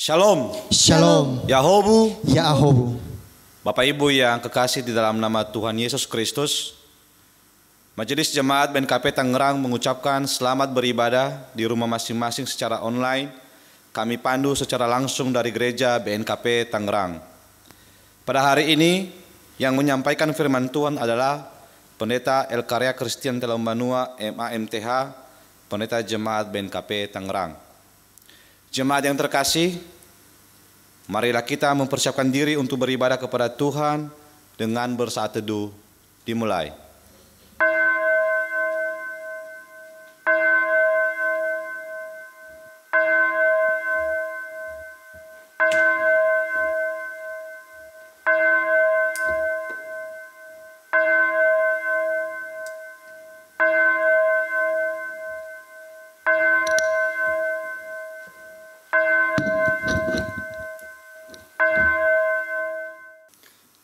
Shalom. Shalom. Yahobu. Yahobu. Bapak Ibu yang kekasih di dalam nama Tuhan Yesus Kristus, Majelis Jemaat BNKP Tangerang mengucapkan selamat beribadah di rumah masing-masing secara online. Kami pandu secara langsung dari gereja BNKP Tangerang. Pada hari ini yang menyampaikan firman Tuhan adalah Pendeta Elkarya Christian Telombanua MAMTH, Pendeta Jemaat BNKP Tangerang. Jemaat yang terkasih, marilah kita mempersiapkan diri untuk beribadah kepada Tuhan dengan bersaat teduh. Dimulai.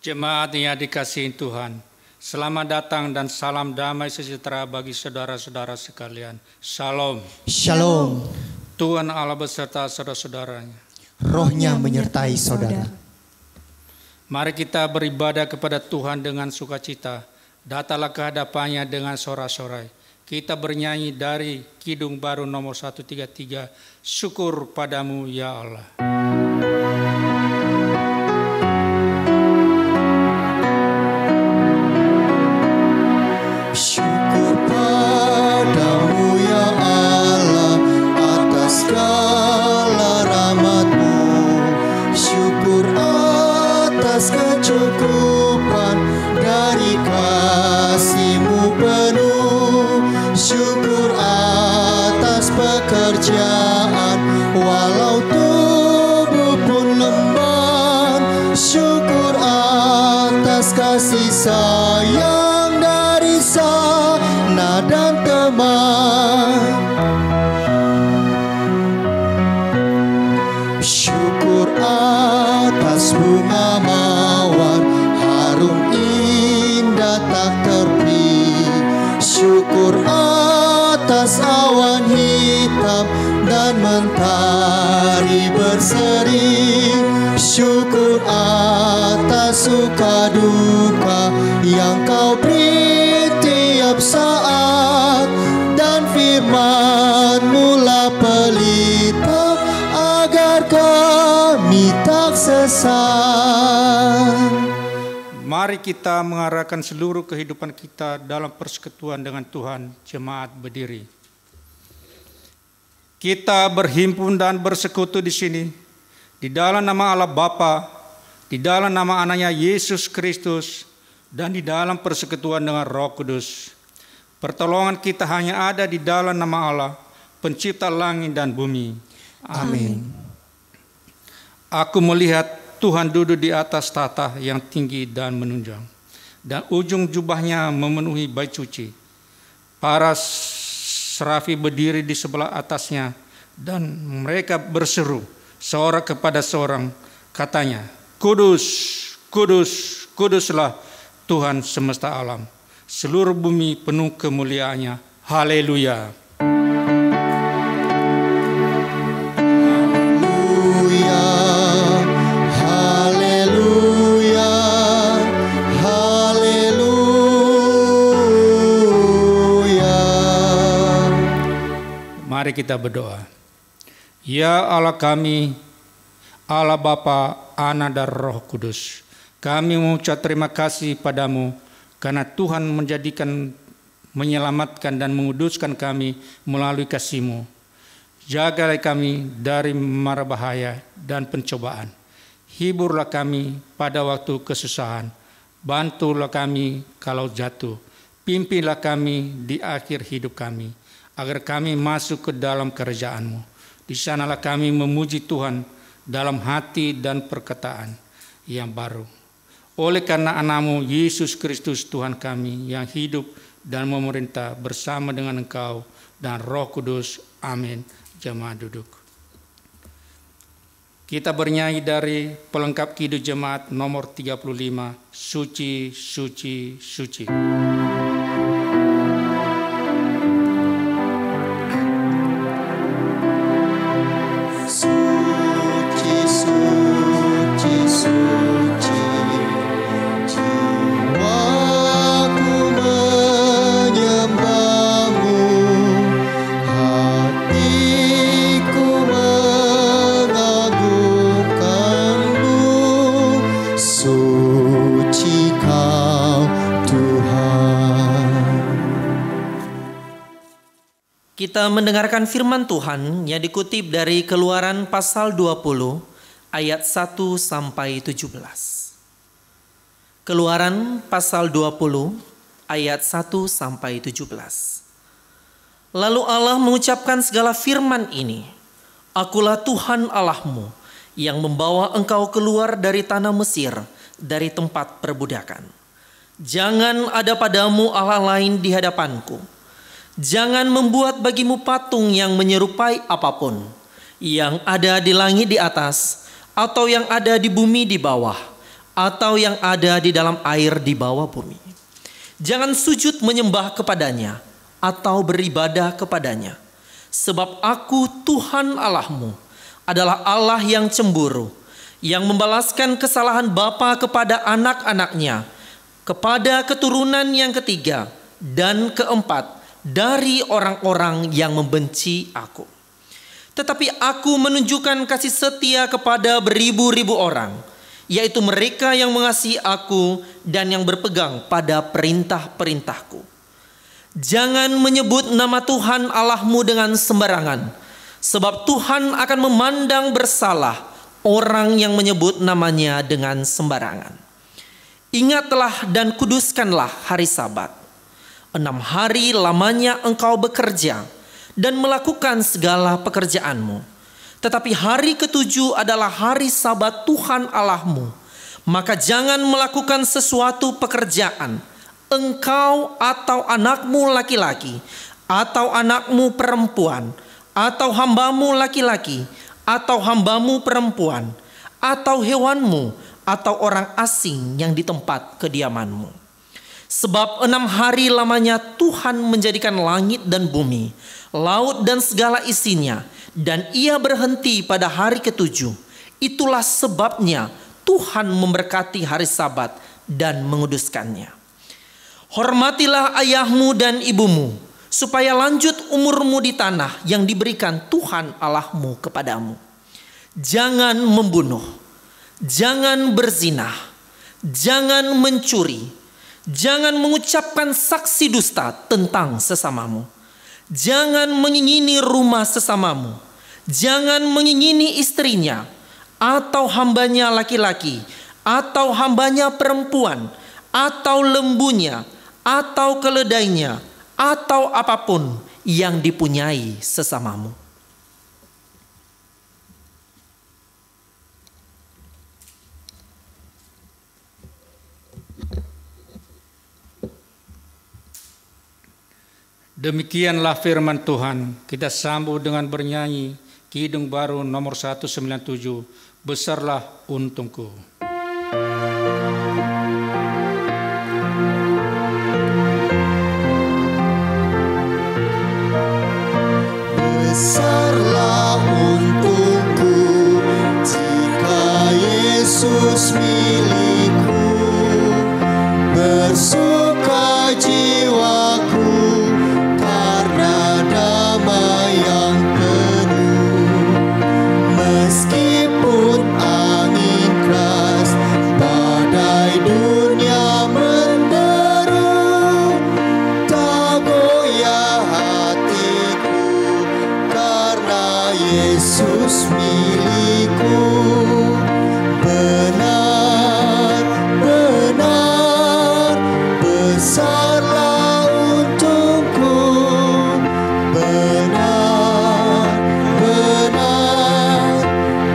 Jemaat yang dikasihi Tuhan, selamat datang dan salam damai sejahtera bagi saudara-saudara sekalian. Shalom. Shalom. Tuhan Allah beserta saudara-saudaranya. Rohnya menyertai saudara. Mari kita beribadah kepada Tuhan dengan sukacita. Datanglah ke hadapannya dengan sorak-sorai. Kita bernyanyi dari Kidung Baru nomor 133, Syukur padamu ya Allah. Syukur padamu ya Allah atas segala rahmat-Mu. Syukur atas kecukupan dari kasih-Mu penuh. Syukur atas pekerjaan walau tubuh pun lemah. Syukur atas kasih sayang dari sana dan teman. Syukur atas bunga mawar harum indah tak terpi. Syukur atas awan hitam dan mentari berseri. Syukur atas suka duka yang Kau beri tiap saat, dan firman-Mu lah pelita agar kami tak sesat. Mari kita mengarahkan seluruh kehidupan kita dalam persekutuan dengan Tuhan. Jemaat berdiri. Kita berhimpun dan bersekutu di sini, di dalam nama Allah Bapa, di dalam nama anaknya Yesus Kristus, dan di dalam persekutuan dengan Roh Kudus. Pertolongan kita hanya ada di dalam nama Allah, pencipta langit dan bumi. Amin. Aku melihat Tuhan duduk di atas tahta yang tinggi dan menunjang, dan ujung jubahnya memenuhi bait suci. Para serafi berdiri di sebelah atasnya, dan mereka berseru seorang kepada seorang, katanya, Kudus, kudus, kuduslah Tuhan semesta alam. Seluruh bumi penuh kemuliaannya. Haleluya. Mari kita berdoa. Ya Allah kami, Allah Bapa, Anak dan Roh Kudus, kami mengucap terima kasih padamu karena Tuhan menyelamatkan dan menguduskan kami melalui kasih-Mu. Jagalah kami dari mara bahaya dan pencobaan. Hiburlah kami pada waktu kesusahan. Bantulah kami kalau jatuh. Pimpinlah kami di akhir hidup kami, agar kami masuk ke dalam kerajaan-Mu. Di sanalah kami memuji Tuhan dalam hati dan perkataan yang baru. Oleh karena anak-Mu Yesus Kristus Tuhan kami yang hidup dan memerintah bersama dengan Engkau dan Roh Kudus. Amin. Jemaat duduk. Kita bernyanyi dari pelengkap Kidung Jemaat nomor 35, Suci, Suci, Suci. Suci Kita mendengarkan firman Tuhan yang dikutip dari Keluaran pasal 20 ayat 1 sampai 17. Keluaran pasal 20 ayat 1 sampai 17. Lalu Allah mengucapkan segala firman ini, Akulah Tuhan Allahmu yang membawa engkau keluar dari tanah Mesir, dari tempat perbudakan. Jangan ada padamu Allah lain di hadapanku. Jangan membuat bagimu patung yang menyerupai apapun, yang ada di langit di atas, atau yang ada di bumi di bawah, atau yang ada di dalam air di bawah bumi. Jangan sujud menyembah kepadanya, atau beribadah kepadanya. Sebab aku Tuhan Allahmu adalah Allah yang cemburu, yang membalaskan kesalahan bapa kepada anak-anaknya, kepada keturunan yang ketiga dan keempat, dari orang-orang yang membenci aku. Tetapi aku menunjukkan kasih setia kepada beribu-ribu orang, yaitu mereka yang mengasihi aku dan yang berpegang pada perintah-perintahku. Jangan menyebut nama Tuhan Allahmu dengan sembarangan, sebab Tuhan akan memandang bersalah orang yang menyebut namanya dengan sembarangan. Ingatlah dan kuduskanlah hari Sabat. 6 hari lamanya engkau bekerja dan melakukan segala pekerjaanmu. Tetapi hari ke-7 adalah hari Sabat Tuhan Allahmu. Maka jangan melakukan sesuatu pekerjaan, engkau atau anakmu laki-laki, atau anakmu perempuan, atau hambamu laki-laki, atau hambamu perempuan, atau hewanmu, atau orang asing yang di tempat kediamanmu. Sebab 6 hari lamanya Tuhan menjadikan langit dan bumi, laut dan segala isinya, dan ia berhenti pada hari ke-7. Itulah sebabnya Tuhan memberkati hari Sabat dan menguduskannya. Hormatilah ayahmu dan ibumu, supaya lanjut umurmu di tanah yang diberikan Tuhan Allahmu kepadamu. Jangan membunuh, jangan berzina, jangan mencuri, jangan mengucapkan saksi dusta tentang sesamamu. Jangan mengingini rumah sesamamu. Jangan mengingini istrinya, atau hambanya laki-laki, atau hambanya perempuan, atau lembunya, atau keledainya, atau apapun yang dipunyai sesamamu. Demikianlah firman Tuhan. Kita sambut dengan bernyanyi Kidung Baru nomor 197, Besarlah Untungku. Besarlah untungku jika Yesus milikku, bersuka jiwaku karena damai yang penuh. Meskipun angin keras, badai dunia menderu, tak goyah hatiku karena Yesus milikku. Benar, benar, besarlah untungku. Benar, benar,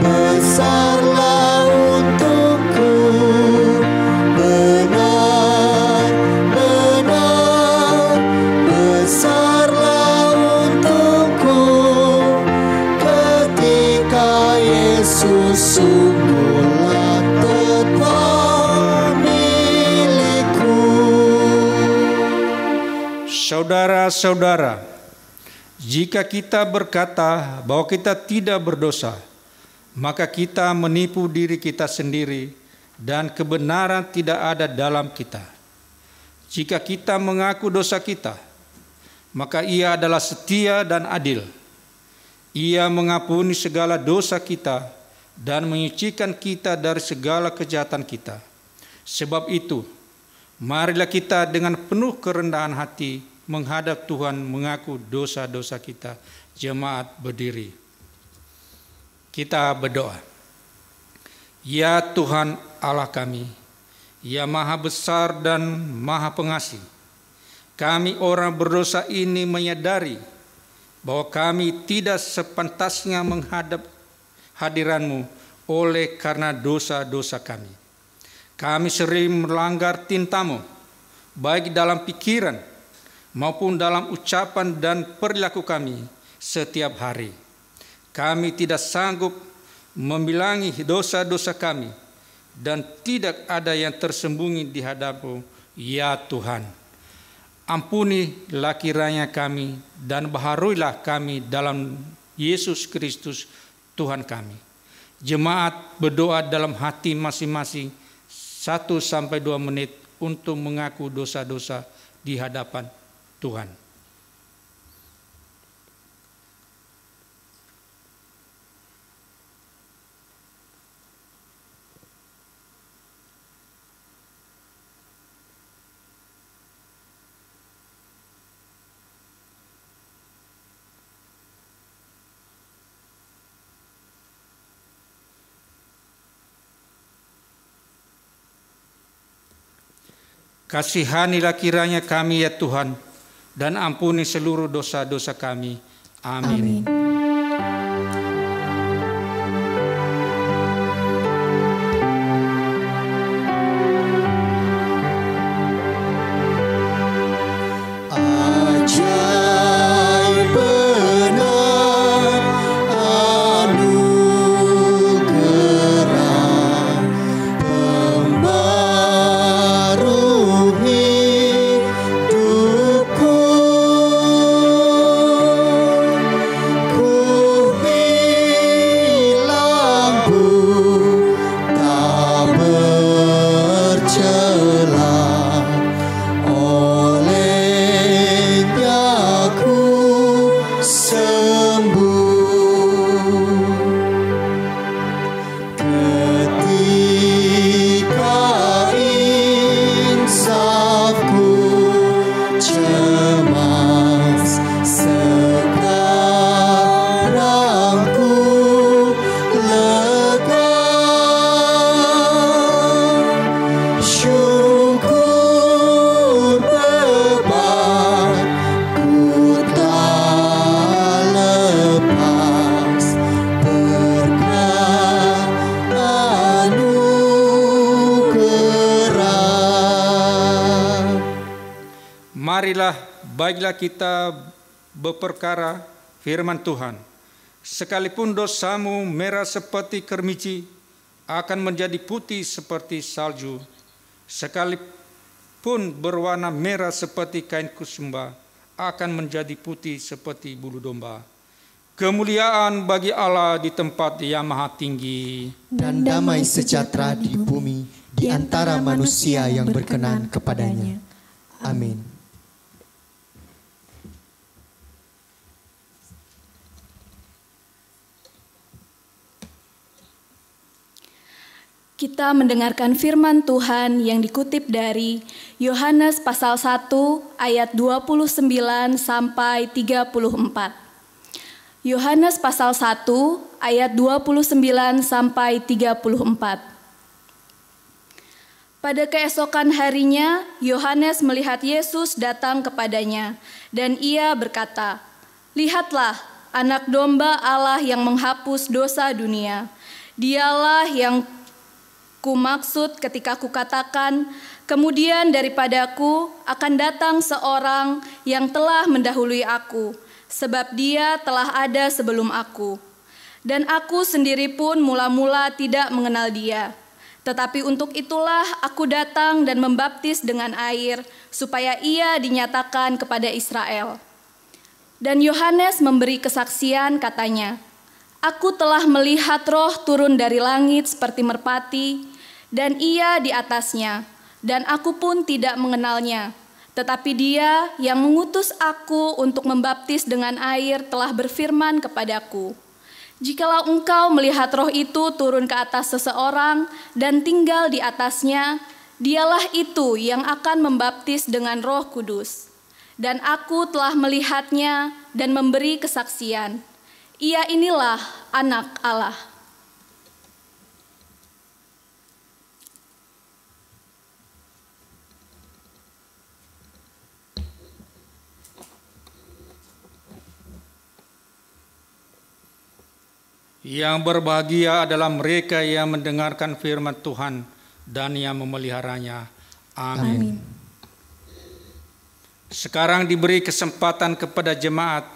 besarlah untungku. Benar, benar, besarlah untungku. Ketika Yesus sungguhlah tetap milikku. Saudara-saudara, jika kita berkata bahwa kita tidak berdosa, maka kita menipu diri kita sendiri dan kebenaran tidak ada dalam kita. Jika kita mengaku dosa kita, maka Ia adalah setia dan adil. Ia mengampuni segala dosa kita dan menyucikan kita dari segala kejahatan kita. Sebab itu, marilah kita dengan penuh kerendahan hati menghadap Tuhan mengaku dosa-dosa kita. Jemaat berdiri. Kita berdoa. Ya Tuhan Allah kami, ya Maha Besar dan Maha Pengasih, kami orang berdosa ini menyadari bahwa kami tidak sepantasnya menghadap hadiran-Mu oleh karena dosa-dosa kami. Kami sering melanggar tinta-Mu, baik dalam pikiran maupun dalam ucapan dan perilaku kami setiap hari. Kami tidak sanggup membilangi dosa-dosa kami, dan tidak ada yang tersembunyi di hadap-Mu, ya Tuhan. Ampunilah kiranya kami, dan baharuilah kami dalam Yesus Kristus Tuhan kami. Jemaat berdoa dalam hati masing-masing 1-2 menit untuk mengaku dosa-dosa di hadapan Tuhan. Kasihanilah kiranya kami ya Tuhan, dan ampuni seluruh dosa-dosa kami. Amin. Ajaib benar anugerah pembaru hidupku, ku hilang tak bercela, olehnya ku sembuh. Ketika insafku cemas, sekarang ku lega. Syukur beban ku tak lepas, berkat anugerah. Marilah baiklah kita berperkara firman Tuhan. Sekalipun dosamu merah seperti kermici, akan menjadi putih seperti salju. Sekalipun berwarna merah seperti kain kusumba, akan menjadi putih seperti bulu domba. Kemuliaan bagi Allah di tempat yang maha tinggi, Dan damai sejahtera di bumi di antara manusia yang berkenan kepadanya. Amin. Kita mendengarkan firman Tuhan yang dikutip dari Yohanes pasal 1 ayat 29 sampai 34. Yohanes pasal 1 ayat 29 sampai 34. Pada keesokan harinya, Yohanes melihat Yesus datang kepadanya, dan ia berkata, "Lihatlah, anak domba Allah yang menghapus dosa dunia. Dialah yang kumaksud ketika kukatakan, kemudian daripadaku akan datang seorang yang telah mendahului aku, sebab dia telah ada sebelum aku. Dan aku sendiri pun mula-mula tidak mengenal dia. Tetapi untuk itulah aku datang dan membaptis dengan air, supaya ia dinyatakan kepada Israel." Dan Yohanes memberi kesaksian, katanya, "Aku telah melihat Roh turun dari langit seperti merpati, dan ia di atasnya, dan aku pun tidak mengenalnya. Tetapi dia yang mengutus aku untuk membaptis dengan air telah berfirman kepadaku, jikalau engkau melihat Roh itu turun ke atas seseorang dan tinggal di atasnya, dialah itu yang akan membaptis dengan Roh Kudus. dan aku telah melihatnya dan memberi kesaksian. Ia inilah Anak Allah. Yang berbahagia adalah mereka yang mendengarkan firman Tuhan dan yang memeliharanya. Amin. Sekarang diberi kesempatan kepada jemaat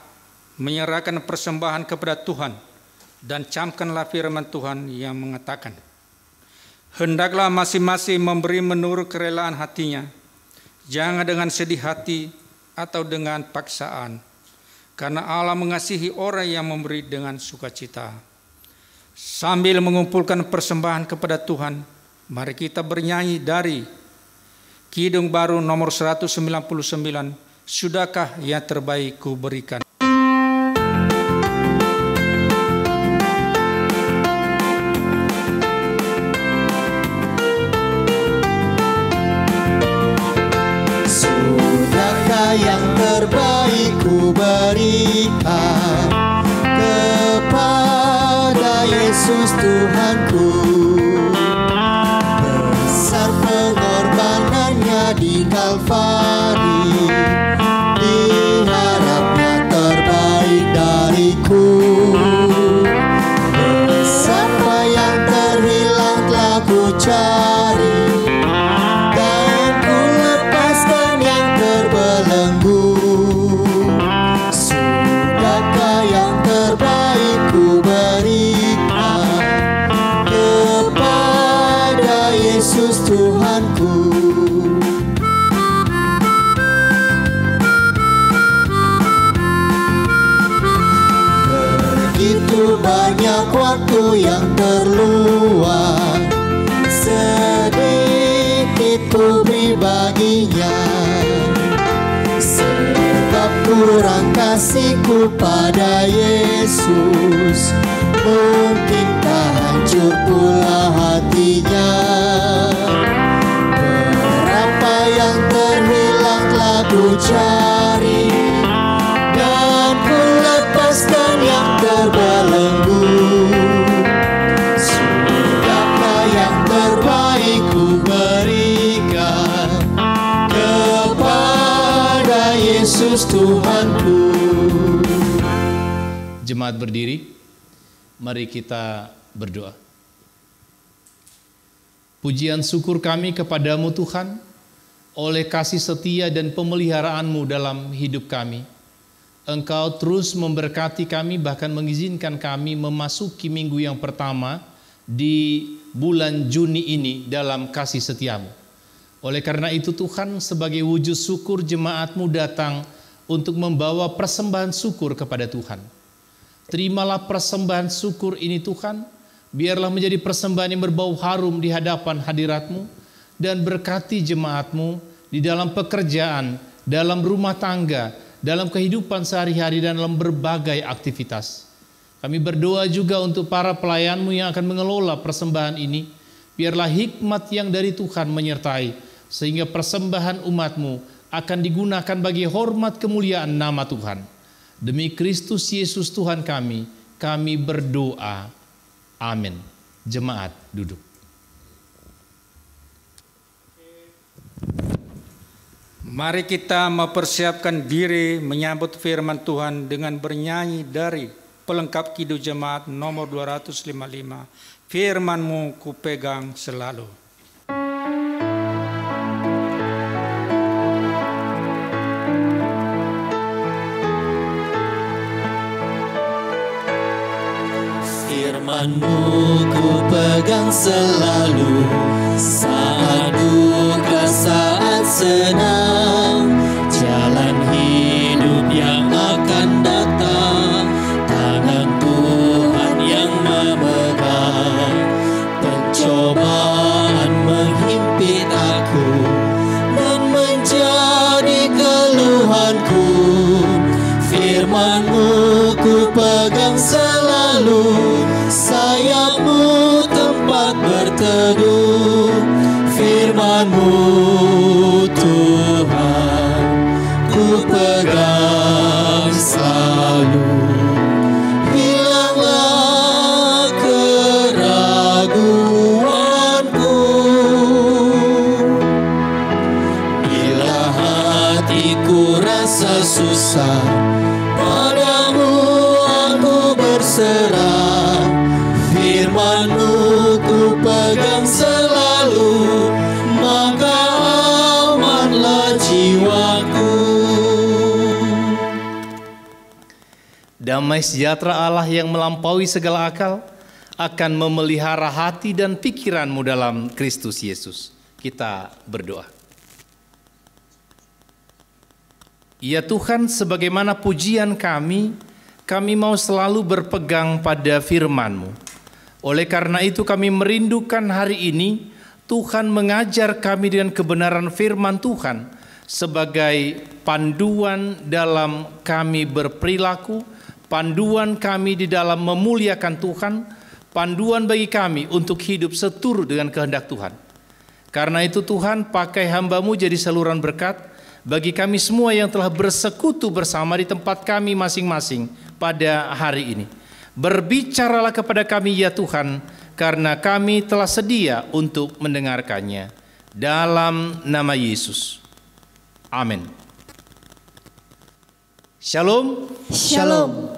menyerahkan persembahan kepada Tuhan, dan camkanlah firman Tuhan yang mengatakan, hendaklah masing-masing memberi menurut kerelaan hatinya, jangan dengan sedih hati atau dengan paksaan, karena Allah mengasihi orang yang memberi dengan sukacita. Sambil mengumpulkan persembahan kepada Tuhan, mari kita bernyanyi dari Kidung Baru nomor 199, Sudahkah yang terbaik ku berikan. Sudahkah yang terbaik ku berikan kepada Yesus Tuhanku, besar pengorbanannya di Kalvari, diharapnya terbaik dariku. Besar apa yang terhilang telah ku cari, dan ku lepaskan yang terbelenggu. Sudahkah yang terbaik ku berikan kepada Yesus Tuhanku. Begitu banyak waktu yang terluang, sedikit ku beri baginya, sebab kurang kasihku pada Yesus, mungkin tak hancur pula hatinya. Berapa yang terhilang telah ku cari, dan ku lepaskan yang terbelenggu. Sudahkah yang terbaik ku berikan kepada Yesus Tuhanku. Jemaat berdiri, mari kita berdoa. Pujian syukur kami kepadamu Tuhan, oleh kasih setia dan pemeliharaanmu dalam hidup kami. Engkau terus memberkati kami, bahkan mengizinkan kami memasuki minggu yang pertama di bulan Juni ini dalam kasih setiamu. Oleh karena itu Tuhan, sebagai wujud syukur jemaatmu datang untuk membawa persembahan syukur kepada Tuhan. Terimalah persembahan syukur ini Tuhan, biarlah menjadi persembahan yang berbau harum di hadapan hadiratmu, dan berkati jemaatmu di dalam pekerjaan, dalam rumah tangga, dalam kehidupan sehari-hari, dan dalam berbagai aktivitas. Kami berdoa juga untuk para pelayanmu yang akan mengelola persembahan ini. Biarlah hikmat yang dari Tuhan menyertai, sehingga persembahan umatmu akan digunakan bagi hormat kemuliaan nama Tuhan. Demi Kristus Yesus Tuhan kami berdoa. Amin. Jemaat duduk. Mari kita mempersiapkan diri menyambut firman Tuhan dengan bernyanyi dari pelengkap Kidung Jemaat nomor 255. Firman-Mu ku pegang selalu. Firman-Mu ku pegang selalu, saat duka, saat senang, jalan hidup yang akan datang, tangan Tuhan yang memegang. Pencobaan menghimpit aku dan menjadi keluhanku. Firman-Mu ku pegang selalu, sayap-Mu tempat berteduh. Firman-Mu Tuhan ku susah, padamu aku berserah. Firman-Mu ku pegang selalu, maka amanlah jiwaku. Damai sejahtera Allah yang melampaui segala akal akan memelihara hati dan pikiranmu dalam Kristus Yesus. Kita berdoa. Ya Tuhan, sebagaimana pujian kami mau selalu berpegang pada firman-Mu. Oleh karena itu kami merindukan hari ini Tuhan mengajar kami dengan kebenaran firman Tuhan sebagai panduan dalam kami berperilaku, panduan kami di dalam memuliakan Tuhan, panduan bagi kami untuk hidup seturut dengan kehendak Tuhan. Karena itu Tuhan, pakai hamba-Mu jadi saluran berkat bagi kami semua yang telah bersekutu bersama di tempat kami masing-masing pada hari ini. Berbicaralah kepada kami ya Tuhan, karena kami telah sedia untuk mendengarkannya. Dalam nama Yesus. Amin. Shalom. Shalom.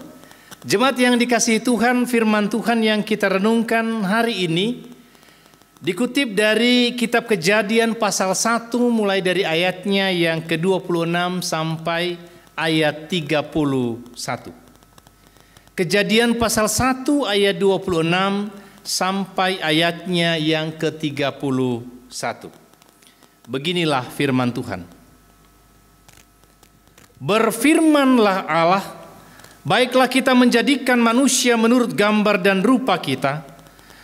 Jemaat yang dikasihi Tuhan, firman Tuhan yang kita renungkan hari ini dikutip dari kitab Kejadian pasal 1 mulai dari ayatnya yang ke-26 sampai ayat 31. Kejadian pasal 1 ayat 26 sampai ayatnya yang ke-31. Beginilah firman Tuhan. Berfirmanlah Allah, baiklah kita menjadikan manusia menurut gambar dan rupa kita,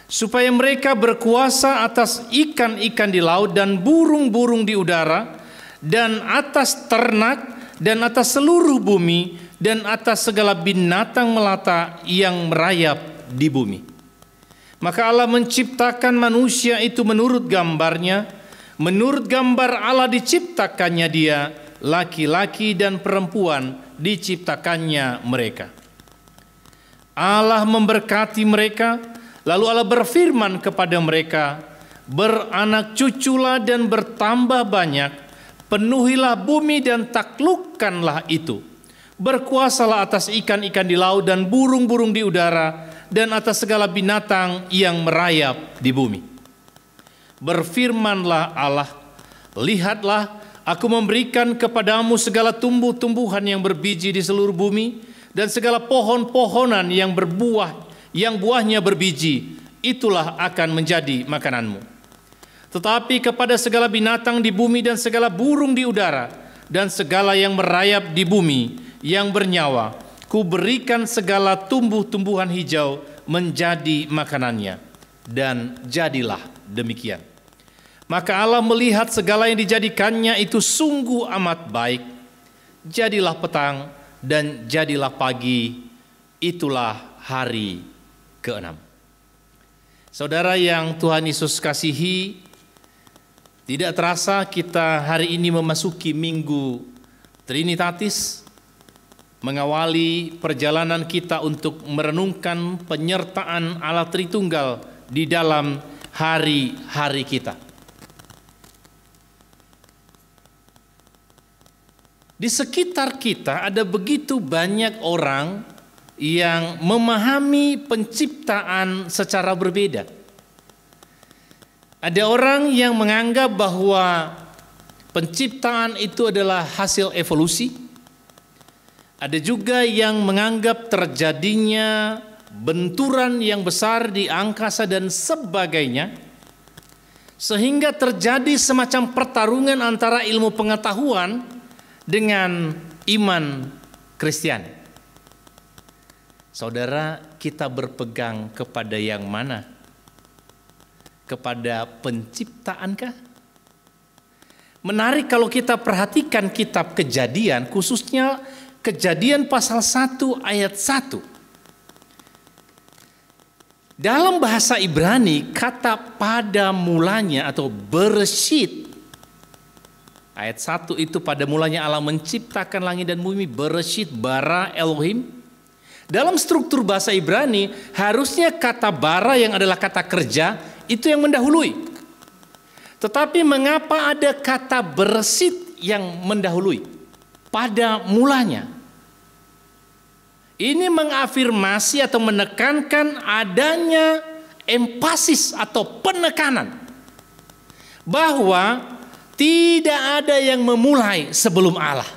supaya mereka berkuasa atas ikan-ikan di laut dan burung-burung di udara, dan atas ternak, dan atas seluruh bumi, dan atas segala binatang melata yang merayap di bumi. Maka Allah menciptakan manusia itu menurut gambarnya, menurut gambar Allah diciptakannya dia, laki-laki dan perempuan diciptakannya mereka. Allah memberkati mereka, lalu Allah berfirman kepada mereka, beranak cuculah dan bertambah banyak, penuhilah bumi dan taklukkanlah itu. Berkuasalah atas ikan-ikan di laut dan burung-burung di udara, dan atas segala binatang yang merayap di bumi. Berfirmanlah Allah, lihatlah, aku memberikan kepadamu segala tumbuh-tumbuhan yang berbiji di seluruh bumi, dan segala pohon-pohonan yang berbuah, yang buahnya berbiji, itulah akan menjadi makananmu. Tetapi kepada segala binatang di bumi dan segala burung di udara, dan segala yang merayap di bumi, yang bernyawa, ku berikan segala tumbuh-tumbuhan hijau menjadi makanannya. Dan jadilah demikian. Maka Allah melihat segala yang dijadikannya itu sungguh amat baik. Jadilah petang dan jadilah pagi, itulah hari ke-6. Saudara yang Tuhan Yesus kasihi, tidak terasa kita hari ini memasuki Minggu Trinitatis, mengawali perjalanan kita untuk merenungkan penyertaan Allah Tritunggal di dalam hari-hari kita. Di sekitar kita ada begitu banyak orang yang memahami penciptaan secara berbeda. Ada orang yang menganggap bahwa penciptaan itu adalah hasil evolusi. Ada juga yang menganggap terjadinya benturan yang besar di angkasa dan sebagainya, sehingga terjadi semacam pertarungan antara ilmu pengetahuan dengan iman Kristiani. Saudara, kita berpegang kepada yang mana? Kepada penciptaankah? Menarik kalau kita perhatikan kitab Kejadian, khususnya Kejadian pasal 1 ayat 1. Dalam bahasa Ibrani, kata pada mulanya atau bereshit, ayat 1 itu pada mulanya Allah menciptakan langit dan bumi, bereshit bara Elohim. Dalam struktur bahasa Ibrani, harusnya kata bara yang adalah kata kerja, itu yang mendahului. Tetapi mengapa ada kata bereshit yang mendahului? pada mulanya. Ini mengafirmasi atau menekankan adanya emphasis atau penekanan bahwa tidak ada yang memulai sebelum Allah.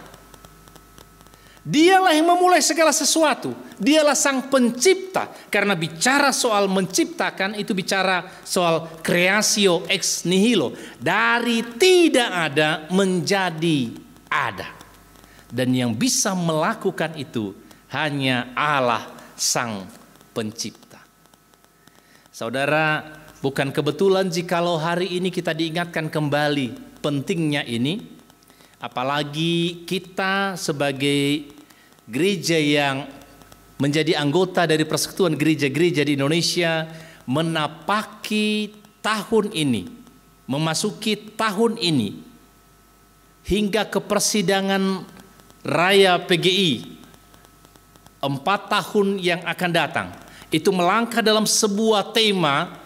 Dialah yang memulai segala sesuatu. Dialah sang pencipta. Karena bicara soal menciptakan itu bicara soal creatio ex nihilo. Dari tidak ada menjadi ada. Dan yang bisa melakukan itu hanya Allah sang pencipta. Saudara, bukan kebetulan jikalau hari ini kita diingatkan kembali pentingnya ini. Apalagi kita sebagai gereja yang menjadi anggota dari Persekutuan Gereja-Gereja di Indonesia menapaki tahun ini, memasuki tahun ini hingga ke persidangan raya PGI 4 tahun yang akan datang. Itu melangkah dalam sebuah tema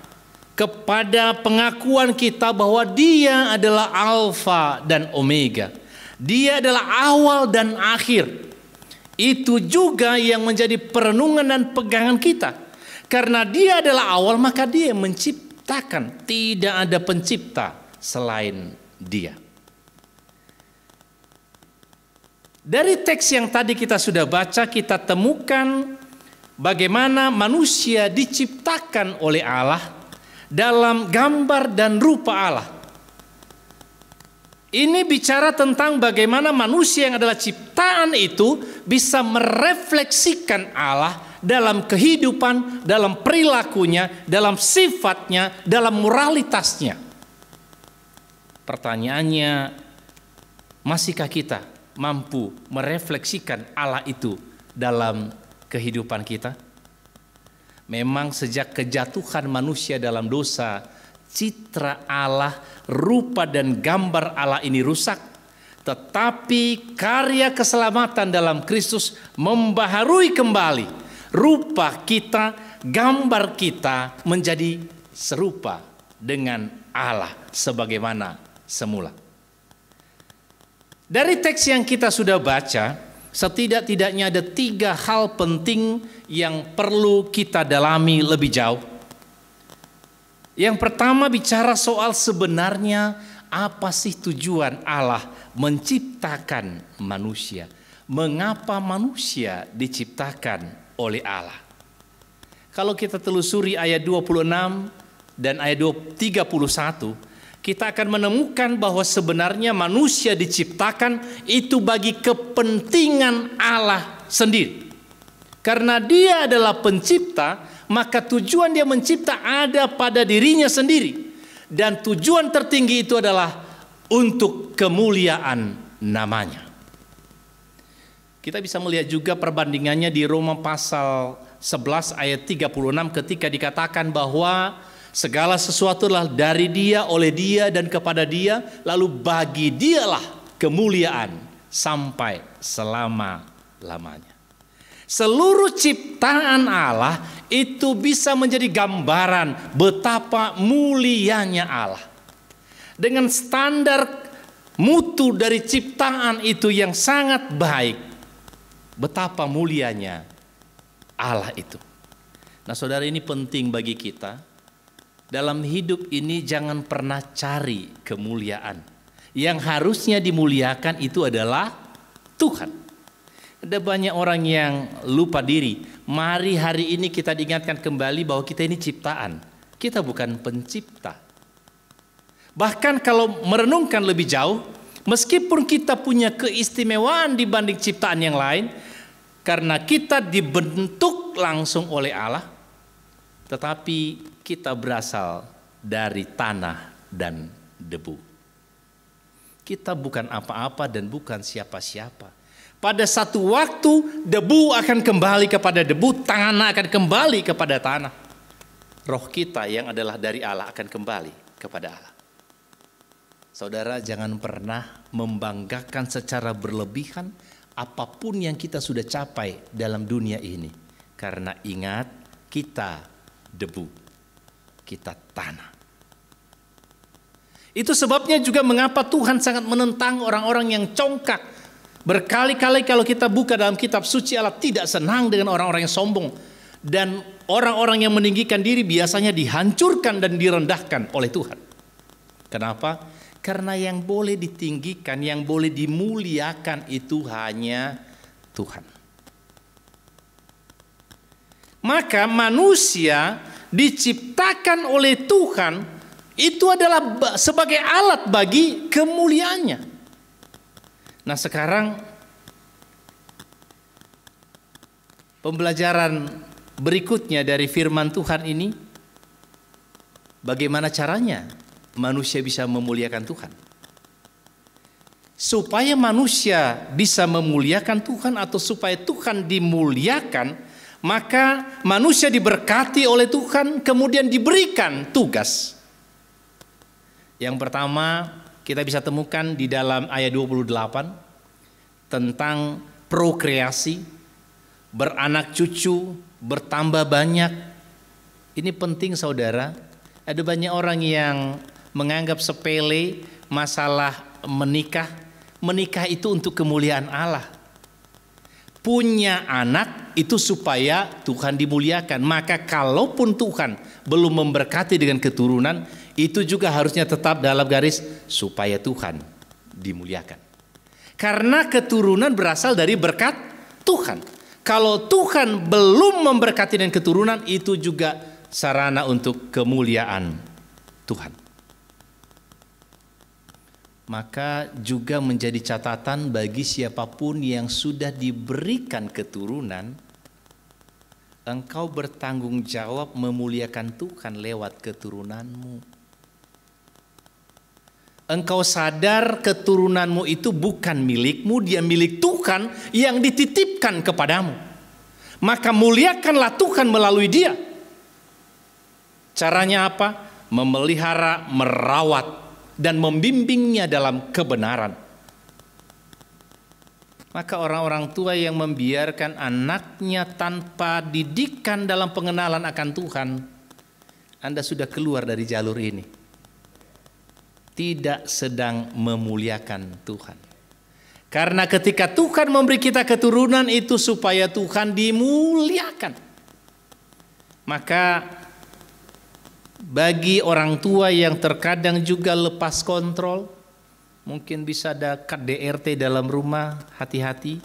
kepada pengakuan kita bahwa Dia adalah Alfa dan Omega. Dia adalah awal dan akhir. Itu juga yang menjadi perenungan dan pegangan kita. Karena Dia adalah awal, maka Dia yang menciptakan. Tidak ada pencipta selain Dia. Dari teks yang tadi kita sudah baca, kita temukan bagaimana manusia diciptakan oleh Allah dalam gambar dan rupa Allah. Ini bicara tentang bagaimana manusia yang adalah ciptaan itu bisa merefleksikan Allah dalam kehidupan, dalam perilakunya, dalam sifatnya, dalam moralitasnya. Pertanyaannya, masihkah kita mampu merefleksikan Allah itu dalam kehidupan kita? Memang sejak kejatuhan manusia dalam dosa, citra Allah, rupa dan gambar Allah ini rusak. Tetapi karya keselamatan dalam Kristus membaharui kembali rupa kita, gambar kita menjadi serupa dengan Allah sebagaimana semula. Dari teks yang kita sudah baca, setidak-tidaknya ada 3 hal penting yang perlu kita dalami lebih jauh. Yang pertama bicara soal sebenarnya apa sih tujuan Allah menciptakan manusia. Mengapa manusia diciptakan oleh Allah? Kalau kita telusuri ayat 26 dan ayat 31, kita akan menemukan bahwa sebenarnya manusia diciptakan itu bagi kepentingan Allah sendiri. Karena Dia adalah pencipta, maka tujuan Dia mencipta ada pada dirinya sendiri. Dan tujuan tertinggi itu adalah untuk kemuliaan namanya. Kita bisa melihat juga perbandingannya di Roma pasal 11 ayat 36 ketika dikatakan bahwa segala sesuatu adalah dari Dia, oleh Dia, dan kepada Dia. Lalu bagi Dialah kemuliaan sampai selama-lamanya. Seluruh ciptaan Allah itu bisa menjadi gambaran betapa mulianya Allah. Dengan standar mutu dari ciptaan itu yang sangat baik, betapa mulianya Allah itu. Nah saudara, ini penting bagi kita. Dalam hidup ini jangan pernah cari kemuliaan. Yang harusnya dimuliakan itu adalah Tuhan. Ada banyak orang yang lupa diri. Mari hari ini kita diingatkan kembali bahwa kita ini ciptaan. Kita bukan pencipta. Bahkan kalau merenungkan lebih jauh, meskipun kita punya keistimewaan dibanding ciptaan yang lain, karena kita dibentuk langsung oleh Allah, tetapi kita berasal dari tanah dan debu. Kita bukan apa-apa dan bukan siapa-siapa. Pada satu waktu debu akan kembali kepada debu, tanah akan kembali kepada tanah. Roh kita yang adalah dari Allah akan kembali kepada Allah. Saudara, jangan pernah membanggakan secara berlebihan apapun yang kita sudah capai dalam dunia ini. Karena ingat, kita debu, kita tanah. Itu sebabnya juga mengapa Tuhan sangat menentang orang-orang yang congkak, Berkali-kali kalau kita buka dalam kitab suci, Allah tidak senang dengan orang-orang yang sombong. Dan orang-orang yang meninggikan diri biasanya dihancurkan dan direndahkan oleh Tuhan. Kenapa? Karena yang boleh ditinggikan, yang boleh dimuliakan itu hanya Tuhan. Maka manusia diciptakan oleh Tuhan itu adalah sebagai alat bagi kemuliaannya. Nah, sekarang pembelajaran berikutnya dari firman Tuhan ini, bagaimana caranya manusia bisa memuliakan Tuhan? Supaya manusia bisa memuliakan Tuhan atau supaya Tuhan dimuliakan, maka manusia diberkati oleh Tuhan, kemudian diberikan tugas. Yang pertama kita bisa temukan di dalam ayat 28 tentang prokreasi, beranak cucu, bertambah banyak. Ini penting saudara. Ada banyak orang yang menganggap sepele masalah menikah. Menikah itu untuk kemuliaan Allah. Punya anak itu supaya Tuhan dimuliakan. Maka kalaupun Tuhan belum memberkati dengan keturunan, itu juga harusnya tetap dalam garis supaya Tuhan dimuliakan. Karena keturunan berasal dari berkat Tuhan. Kalau Tuhan belum memberkati dengan keturunan, itu juga sarana untuk kemuliaan Tuhan. Maka juga menjadi catatan bagi siapapun yang sudah diberikan keturunan, engkau bertanggung jawab memuliakan Tuhan lewat keturunanmu. Engkau sadar keturunanmu itu bukan milikmu, dia milik Tuhan yang dititipkan kepadamu. Maka muliakanlah Tuhan melalui dia. Caranya apa? Memelihara, merawat, dan membimbingnya dalam kebenaran. Maka orang-orang tua yang membiarkan anaknya tanpa didikan dalam pengenalan akan Tuhan, Anda sudah keluar dari jalur ini. Tidak sedang memuliakan Tuhan. Karena ketika Tuhan memberi kita keturunan itu supaya Tuhan dimuliakan. Maka bagi orang tua yang terkadang juga lepas kontrol, mungkin bisa ada KDRT dalam rumah, hati-hati.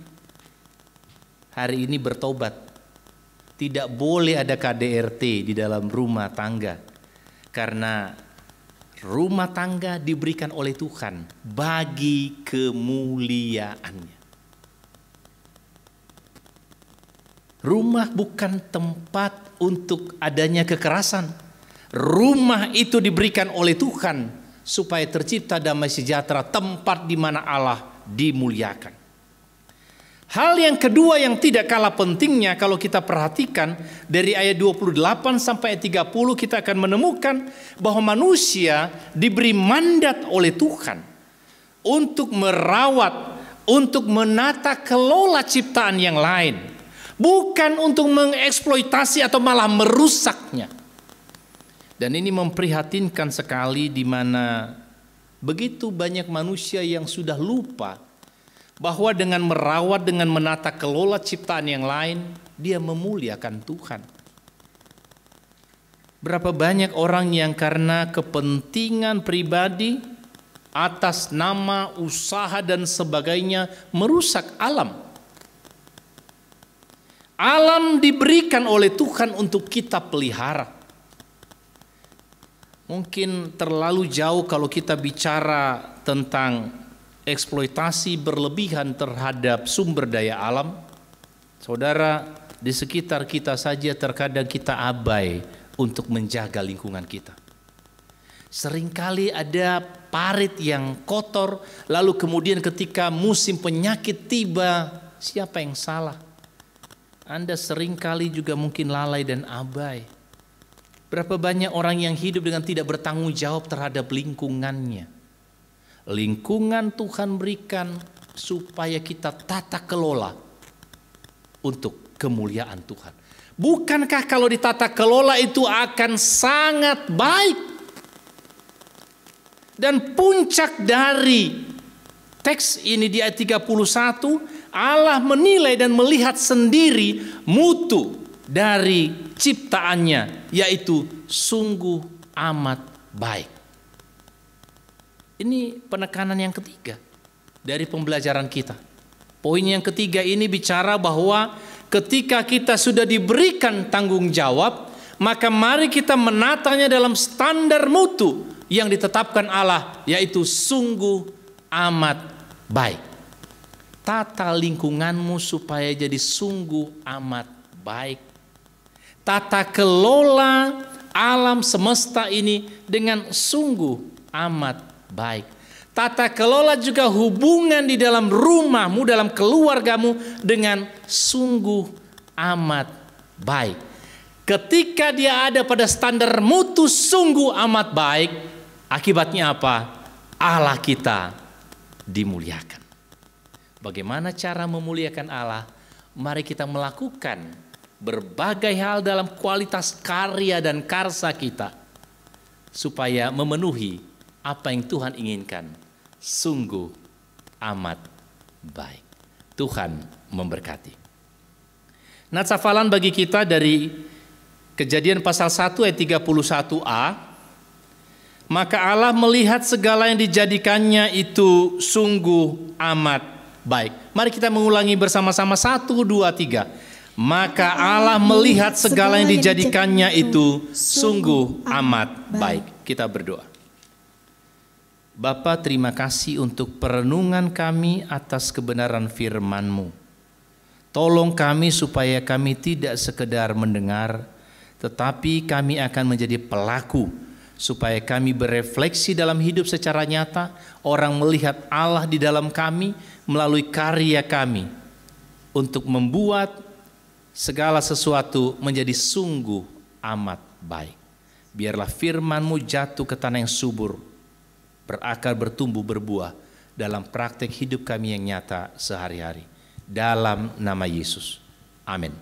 Hari ini bertobat. Tidak boleh ada KDRT di dalam rumah tangga. Karena rumah tangga diberikan oleh Tuhan bagi kemuliaannya. Rumah bukan tempat untuk adanya kekerasan. Rumah itu diberikan oleh Tuhan supaya tercipta damai sejahtera, tempat di mana Allah dimuliakan. Hal yang kedua yang tidak kalah pentingnya kalau kita perhatikan dari ayat 28 sampai ayat 30, kita akan menemukan bahwa manusia diberi mandat oleh Tuhan untuk merawat, untuk menata kelola ciptaan yang lain, bukan untuk mengeksploitasi atau malah merusaknya. Dan ini memprihatinkan sekali, di mana begitu banyak manusia yang sudah lupa bahwa dengan merawat, dengan menata kelola ciptaan yang lain, dia memuliakan Tuhan. Berapa banyak orang yang karena kepentingan pribadi, atas nama usaha dan sebagainya, merusak alam. Alam diberikan oleh Tuhan untuk kita pelihara. Mungkin terlalu jauh kalau kita bicara tentang eksploitasi berlebihan terhadap sumber daya alam. Saudara, di sekitar kita saja terkadang kita abai untuk menjaga lingkungan kita. Seringkali ada parit yang kotor, lalu kemudian ketika musim penyakit tiba, siapa yang salah? Anda seringkali juga mungkin lalai dan abai. Berapa banyak orang yang hidup dengan tidak bertanggung jawab terhadap lingkungannya. Lingkungan Tuhan berikan supaya kita tata kelola untuk kemuliaan Tuhan. Bukankah kalau ditata kelola itu akan sangat baik? Dan puncak dari teks ini di ayat 31, Allah menilai dan melihat sendiri mutu dari ciptaannya, yaitu sungguh amat baik. Ini penekanan yang ketiga dari pembelajaran kita. Poin yang ketiga ini bicara bahwa ketika kita sudah diberikan tanggung jawab, maka mari kita menatanya dalam standar mutu yang ditetapkan Allah, yaitu sungguh amat baik. Tata lingkunganmu supaya jadi sungguh amat baik. Tata kelola alam semesta ini dengan sungguh amat baik. Tata kelola juga hubungan di dalam rumahmu, dalam keluargamu dengan sungguh amat baik. Ketika dia ada pada standar mutu sungguh amat baik, akibatnya apa? Allah kita dimuliakan. Bagaimana cara memuliakan Allah? Mari kita melakukan berbagai hal dalam kualitas karya dan karsa kita, supaya memenuhi apa yang Tuhan inginkan. Sungguh amat baik. Tuhan memberkati. Natsafalan bagi kita dari Kejadian pasal 1 ayat 31a. Maka Allah melihat segala yang dijadikannya itu sungguh amat baik. Mari kita mengulangi bersama-sama 1, 2, 3. Maka Allah melihat segala yang dijadikannya itu sungguh amat baik. Kita berdoa. Bapa, terima kasih untuk perenungan kami atas kebenaran firman-Mu. Tolong kami supaya kami tidak sekedar mendengar, tetapi kami akan menjadi pelaku, supaya kami berefleksi dalam hidup secara nyata. Orang melihat Allah di dalam kami melalui karya kami, untuk membuat segala sesuatu menjadi sungguh amat baik. Biarlah firman-Mu jatuh ke tanah yang subur, berakar, bertumbuh, berbuah dalam praktek hidup kami yang nyata sehari-hari. Dalam nama Yesus. Amin.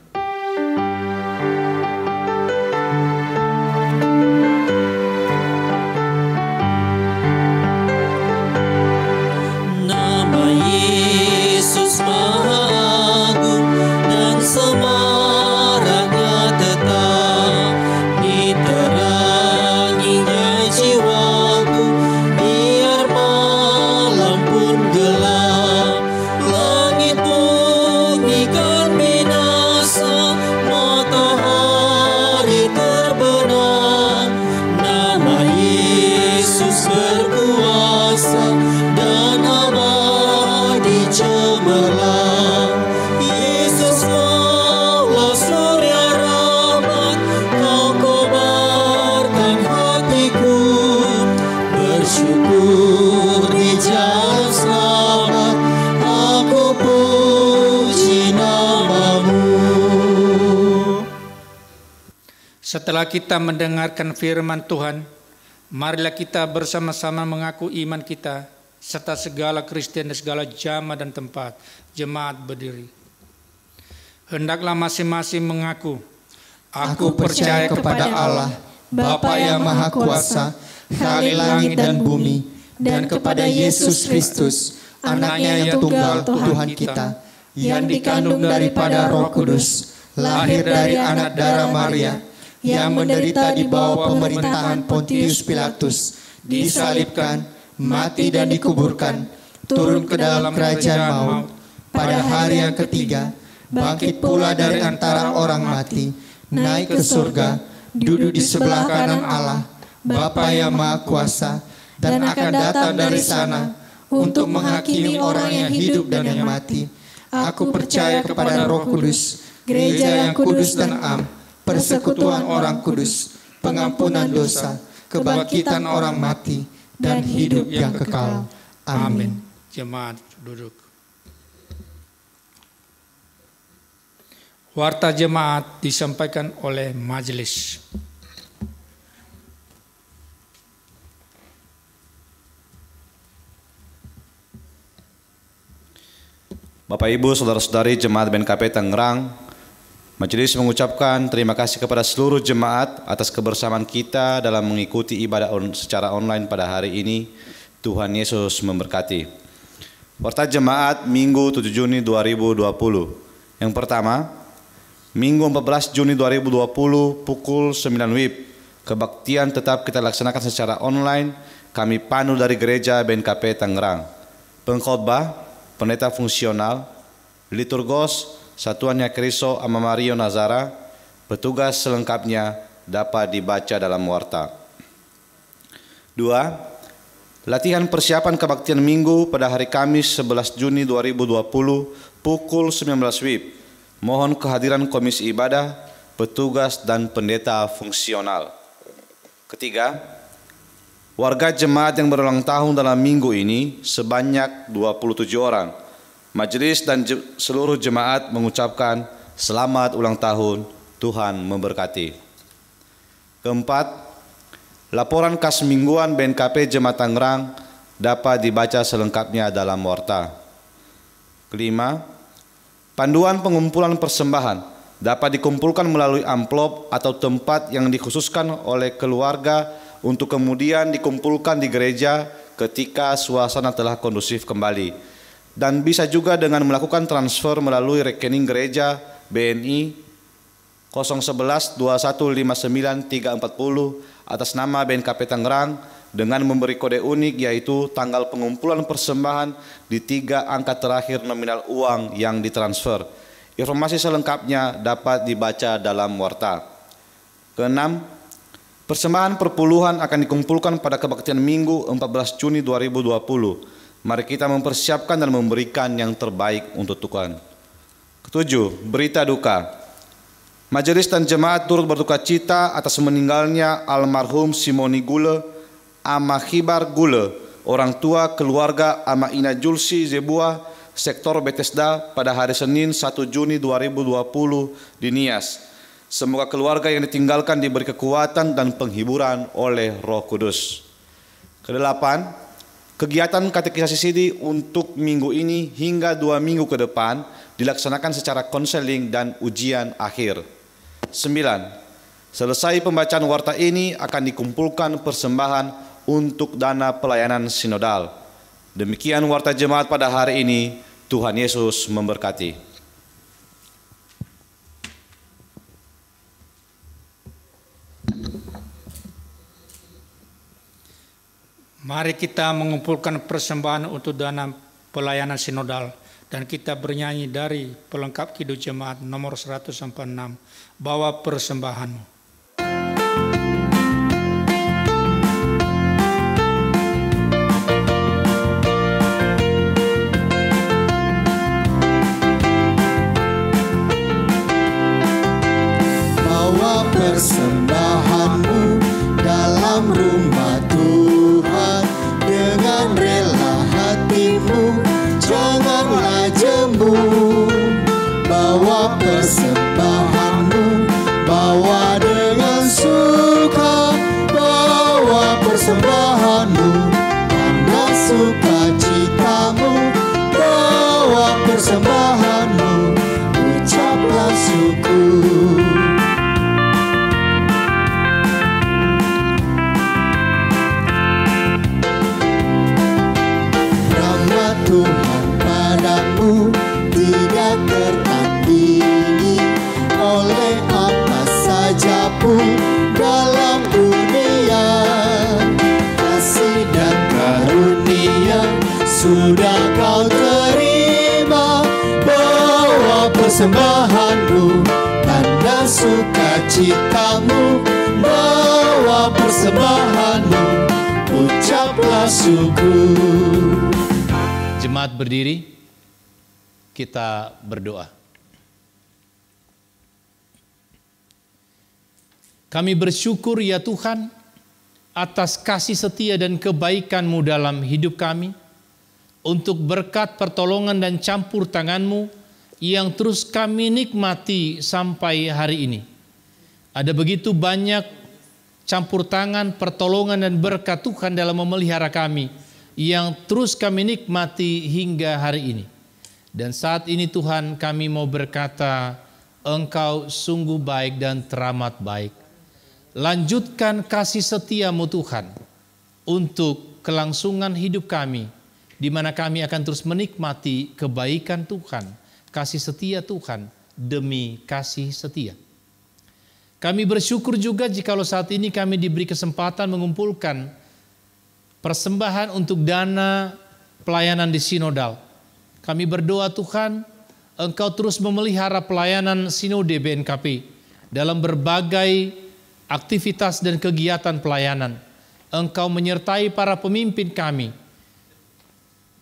Setelah kita mendengarkan firman Tuhan, marilah kita bersama-sama mengaku iman kita, serta segala Kristen dan segala jamaah dan tempat. Jemaat berdiri. Hendaklah masing-masing mengaku, Aku percaya kepada Allah, Bapa yang Maha Kuasa, Khalik langit dan bumi, dan kepada Yesus Kristus, Anaknya yang tunggal Tuhan kita, yang dikandung daripada Roh Kudus, lahir dari anak darah Maria, yang menderita di bawah pemerintahan Pontius Pilatus, disalibkan, mati dan dikuburkan, turun ke dalam kerajaan maut, pada hari yang ketiga, bangkit pula dari antara orang mati, naik ke surga, duduk di sebelah kanan Allah, Bapa yang Maha Kuasa, dan akan datang dari sana untuk menghakimi orang yang hidup dan yang mati. Aku percaya kepada Roh Kudus, gereja yang kudus dan am, persekutuan orang kudus, pengampunan dosa, kebangkitan orang mati, dan hidup yang kekal. Amin. Jemaat duduk. Warta jemaat disampaikan oleh majelis. Bapak Ibu, saudara-saudari jemaat BNKP Tangerang, majelis mengucapkan terima kasih kepada seluruh jemaat atas kebersamaan kita dalam mengikuti ibadah secara online pada hari ini. Tuhan Yesus memberkati. Warta Jemaat Minggu 7 Juni 2020. Yang pertama, Minggu 14 Juni 2020 pukul 9 WIB. Kebaktian tetap kita laksanakan secara online. Kami pandu dari Gereja BNKP Tangerang. Pengkhotbah, pendeta fungsional, liturgos, Satuannya Kristo Ama Mario Nazara. Petugas selengkapnya dapat dibaca dalam warta. 2. Latihan persiapan kebaktian Minggu pada hari Kamis 11 Juni 2020 pukul 19 WIB. Mohon kehadiran komisi ibadah, petugas dan pendeta fungsional. Ketiga, warga jemaat yang berulang tahun dalam minggu ini sebanyak 27 orang. Majelis dan seluruh jemaat mengucapkan selamat ulang tahun, Tuhan memberkati. Keempat, laporan kas mingguan BNKP Jemaat Tangerang dapat dibaca selengkapnya dalam warta. Kelima, panduan pengumpulan persembahan dapat dikumpulkan melalui amplop atau tempat yang dikhususkan oleh keluarga untuk kemudian dikumpulkan di gereja ketika suasana telah kondusif kembali. Dan bisa juga dengan melakukan transfer melalui rekening gereja BNI 011 2159 340 atas nama BNKP Tangerang dengan memberi kode unik yaitu tanggal pengumpulan persembahan di 3 angka terakhir nominal uang yang ditransfer. Informasi selengkapnya dapat dibaca dalam warta. Keenam, persembahan perpuluhan akan dikumpulkan pada kebaktian Minggu 14 Juni 2020. Mari kita mempersiapkan dan memberikan yang terbaik untuk Tuhan. Ketujuh, berita duka. Majelis dan jemaat turut berduka cita atas meninggalnya almarhum Simoni Gule, Ama Khibar Gule, orang tua keluarga Ama Ina Julsi Zebua, sektor Bethesda pada hari Senin 1 Juni 2020 di Nias. Semoga keluarga yang ditinggalkan diberi kekuatan dan penghiburan oleh Roh Kudus. Kedelapan, kegiatan katekisasi Sidi untuk minggu ini hingga 2 minggu ke depan dilaksanakan secara konseling dan ujian akhir. 9. Selesai pembacaan warta ini akan dikumpulkan persembahan untuk dana pelayanan sinodal. Demikian warta jemaat pada hari ini. Tuhan Yesus memberkati. Mari kita mengumpulkan persembahan untuk dana pelayanan sinodal. Dan kita bernyanyi dari pelengkap Kidung Jemaat nomor 146, bawa persembahanmu. Bawa persembahanmu dalam rumah Tuhan dengan rela hatimu. Janganlah jemu, bawa persembahanmu, bawa dengan suka, bawa persembahanmu, tanda sukacitamu, bawa persembahanmu, ucaplah syukur. Rahmat Tuhan padamu tidak tertandingi oleh apa saja pun dalam dunia. Kasih dan karunia sudah kau terima, bawa persembahanmu, tanda sukacitamu, bawa persembahanmu, ucaplah syukur. Jemaat berdiri, kita berdoa. Kami bersyukur ya Tuhan atas kasih setia dan kebaikan-Mu dalam hidup kami, untuk berkat pertolongan dan campur tangan-Mu yang terus kami nikmati sampai hari ini. Ada begitu banyak campur tangan, pertolongan dan berkat Tuhan dalam memelihara kami, yang terus kami nikmati hingga hari ini. Dan saat ini Tuhan, kami mau berkata, Engkau sungguh baik dan teramat baik. Lanjutkan kasih setia-Mu Tuhan untuk kelangsungan hidup kami di mana kami akan terus menikmati kebaikan Tuhan, kasih setia Tuhan demi kasih setia. Kami bersyukur juga jikalau saat ini kami diberi kesempatan mengumpulkan persembahan untuk dana pelayanan di sinodal. Kami berdoa Tuhan, Engkau terus memelihara pelayanan sinode BNKP dalam berbagai aktivitas dan kegiatan pelayanan. Engkau menyertai para pemimpin kami,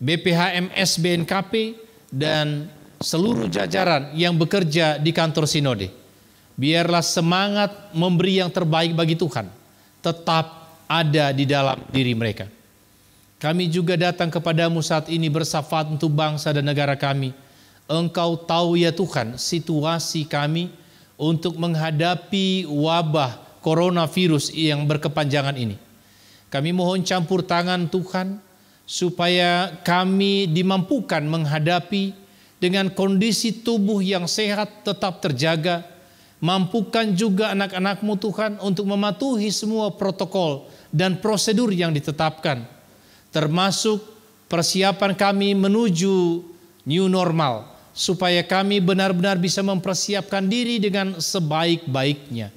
BPHMS BNKP dan seluruh jajaran yang bekerja di kantor sinode. Biarlah semangat memberi yang terbaik bagi Tuhan tetap ada di dalam diri mereka. Kami juga datang kepadamu saat ini bersyafaat untuk bangsa dan negara kami. Engkau tahu ya Tuhan situasi kami untuk menghadapi wabah coronavirus yang berkepanjangan ini. Kami mohon campur tangan Tuhan supaya kami dimampukan menghadapi dengan kondisi tubuh yang sehat tetap terjaga. Mampukan juga anak-anak-Mu Tuhan untuk mematuhi semua protokol dan prosedur yang ditetapkan. Termasuk persiapan kami menuju new normal. Supaya kami benar-benar bisa mempersiapkan diri dengan sebaik-baiknya.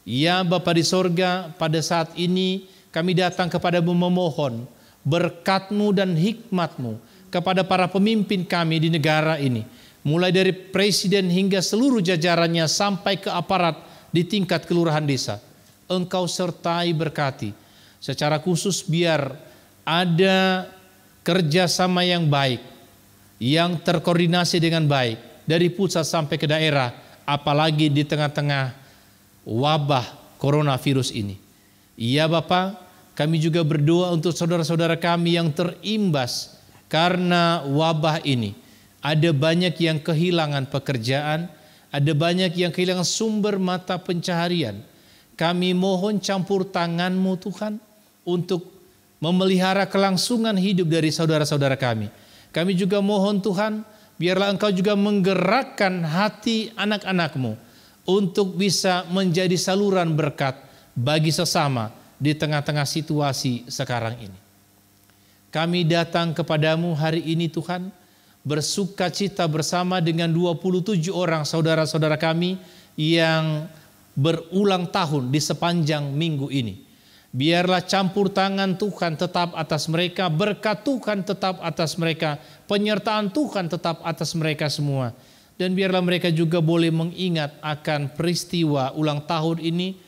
Ya Bapa di sorga, pada saat ini kami datang kepadamu memohon berkat-Mu dan hikmat-Mu kepada para pemimpin kami di negara ini. Mulai dari presiden hingga seluruh jajarannya sampai ke aparat di tingkat kelurahan desa. Engkau sertai berkati. Secara khusus biar ada kerjasama yang baik, yang terkoordinasi dengan baik dari pusat sampai ke daerah, apalagi di tengah-tengah wabah coronavirus ini. Iya Bapa, kami juga berdoa untuk saudara-saudara kami yang terimbas karena wabah ini. Ada banyak yang kehilangan pekerjaan, ada banyak yang kehilangan sumber mata pencaharian. Kami mohon campur tangan-Mu Tuhan untuk memelihara kelangsungan hidup dari saudara-saudara kami. Kami juga mohon Tuhan, biarlah Engkau juga menggerakkan hati anak-anak-Mu untuk bisa menjadi saluran berkat bagi sesama di tengah-tengah situasi sekarang ini. Kami datang kepadamu hari ini Tuhan, bersuka cita bersama dengan 27 orang saudara-saudara kami yang berulang tahun di sepanjang minggu ini. Biarlah campur tangan Tuhan tetap atas mereka, berkat Tuhan tetap atas mereka, penyertaan Tuhan tetap atas mereka semua. Dan biarlah mereka juga boleh mengingat akan peristiwa ulang tahun ini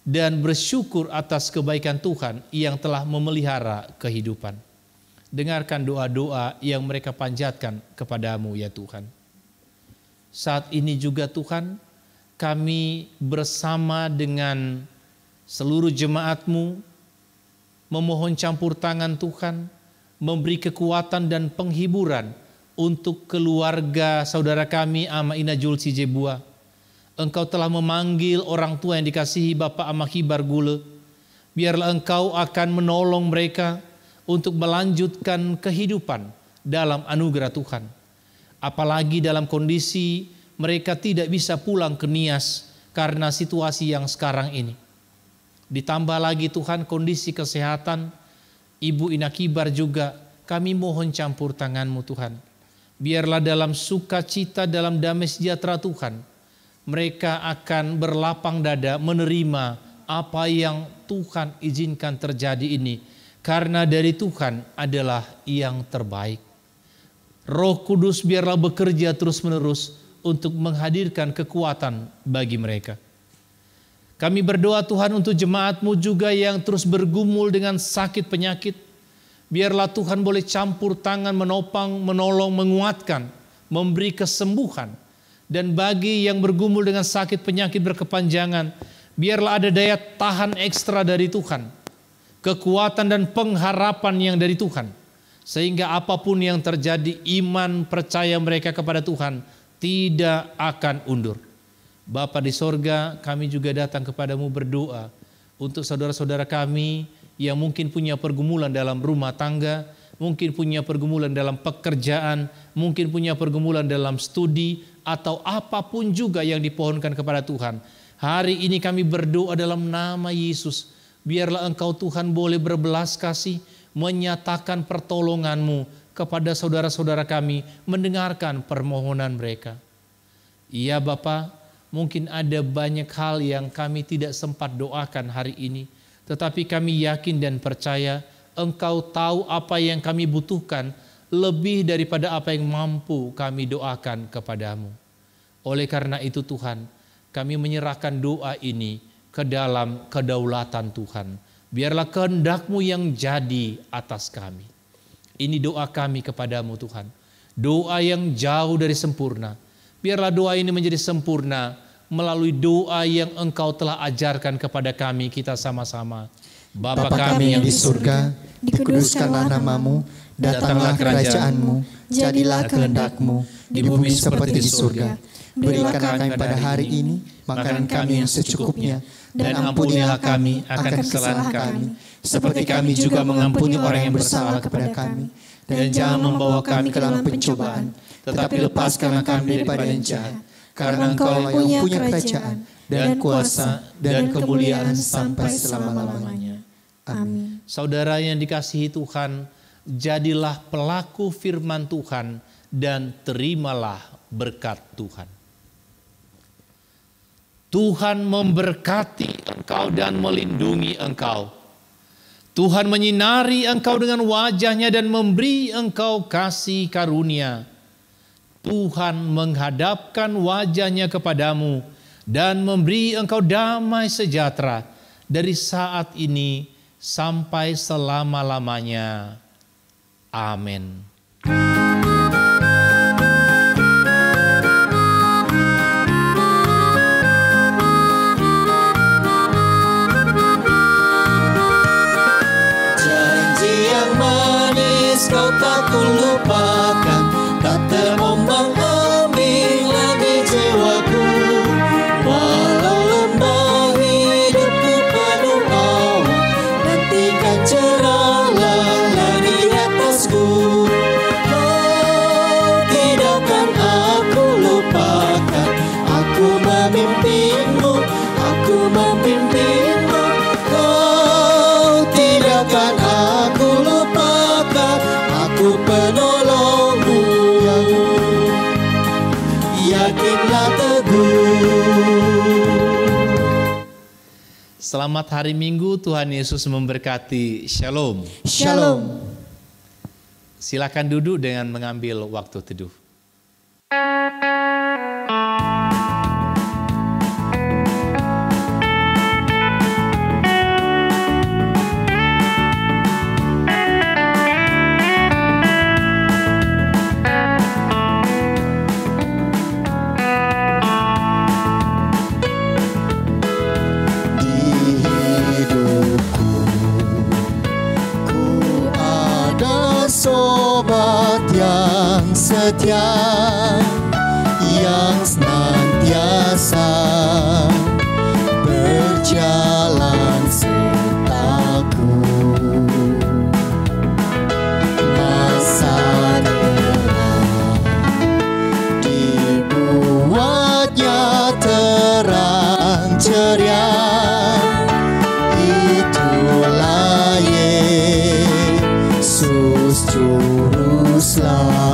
dan bersyukur atas kebaikan Tuhan yang telah memelihara kehidupan. Dengarkan doa-doa yang mereka panjatkan kepadamu ya Tuhan. Saat ini juga Tuhan, kami bersama dengan seluruh jemaat-Mu memohon campur tangan Tuhan, memberi kekuatan dan penghiburan untuk keluarga saudara kami Ama Ina Julsi Jebua. Engkau telah memanggil orang tua yang dikasihi Bapak Ama Kibar Gule. Biarlah Engkau akan menolong mereka untuk melanjutkan kehidupan dalam anugerah Tuhan. Apalagi dalam kondisi mereka tidak bisa pulang ke Nias karena situasi yang sekarang ini. Ditambah lagi Tuhan kondisi kesehatan Ibu Ina Kibar juga, kami mohon campur tangan-Mu Tuhan. Biarlah dalam sukacita, dalam damai sejahtera Tuhan, mereka akan berlapang dada menerima apa yang Tuhan izinkan terjadi ini. Karena dari Tuhan adalah yang terbaik. Roh Kudus biarlah bekerja terus-menerus untuk menghadirkan kekuatan bagi mereka. Kami berdoa Tuhan untuk jemaat-Mu juga yang terus bergumul dengan sakit penyakit. Biarlah Tuhan boleh campur tangan menopang, menolong, menguatkan, memberi kesembuhan. Dan bagi yang bergumul dengan sakit penyakit berkepanjangan, biarlah ada daya tahan ekstra dari Tuhan. Kekuatan dan pengharapan yang dari Tuhan. Sehingga apapun yang terjadi, iman percaya mereka kepada Tuhan tidak akan undur. Bapa di sorga, kami juga datang kepadamu berdoa untuk saudara-saudara kami yang mungkin punya pergumulan dalam rumah tangga, mungkin punya pergumulan dalam pekerjaan, mungkin punya pergumulan dalam studi, atau apapun juga yang dipohonkan kepada Tuhan. Hari ini kami berdoa dalam nama Yesus, biarlah Engkau Tuhan boleh berbelas kasih, menyatakan pertolongan-Mu kepada saudara-saudara kami, mendengarkan permohonan mereka. Iya Bapa, mungkin ada banyak hal yang kami tidak sempat doakan hari ini, tetapi kami yakin dan percaya Engkau tahu apa yang kami butuhkan, lebih daripada apa yang mampu kami doakan kepadamu. Oleh karena itu Tuhan, kami menyerahkan doa ini ke dalam kedaulatan Tuhan. Biarlah kehendak-Mu yang jadi atas kami. Ini doa kami kepadamu Tuhan. Doa yang jauh dari sempurna. Biarlah doa ini menjadi sempurna melalui doa yang Engkau telah ajarkan kepada kami, kita sama-sama. Bapa kami yang di surga, dikuduskanlah nama-Mu, datanglah kerajaan-Mu, jadilah kehendak-Mu di bumi seperti di surga. Berikan kami pada hari ini makanan kami yang secukupnya, dan ampunilah kami akan kesalahan kami, seperti kami juga mengampuni orang yang bersalah kepada kami. Dan jangan membawa kami ke dalam pencobaan, tetapi lepaskanlah kami daripada yang jahat. Karena Engkau yang punya kerajaan dan kuasa dan kemuliaan sampai selama-lamanya. Amin. Saudara yang dikasihi Tuhan, jadilah pelaku firman Tuhan dan terimalah berkat Tuhan. Tuhan memberkati engkau dan melindungi engkau. Tuhan menyinari engkau dengan wajah-Nya dan memberi engkau kasih karunia. Tuhan menghadapkan wajah-Nya kepadamu dan memberi engkau damai sejahtera dari saat ini sampai selama-lamanya. Amin. Kau tak kulupakan, tak terombang ambing lagi jiwaku. Walau lembah hidupku penuh awan, nantikan cerahlah di atasku. Kau tidakkan aku lupakan, aku memimpinmu, aku memimpinmu. Kau tidakkan aku lupakan, aku penolongmu, yakinlah teguh. Selamat hari Minggu, Tuhan Yesus memberkati. Shalom. Shalom. Silakan duduk dengan mengambil waktu teduh. Sobat yang setia, yang senantiasa berjalan sertaku. Masa depan dibuatnya terang ceria, itulah Yesus Juru Selamat.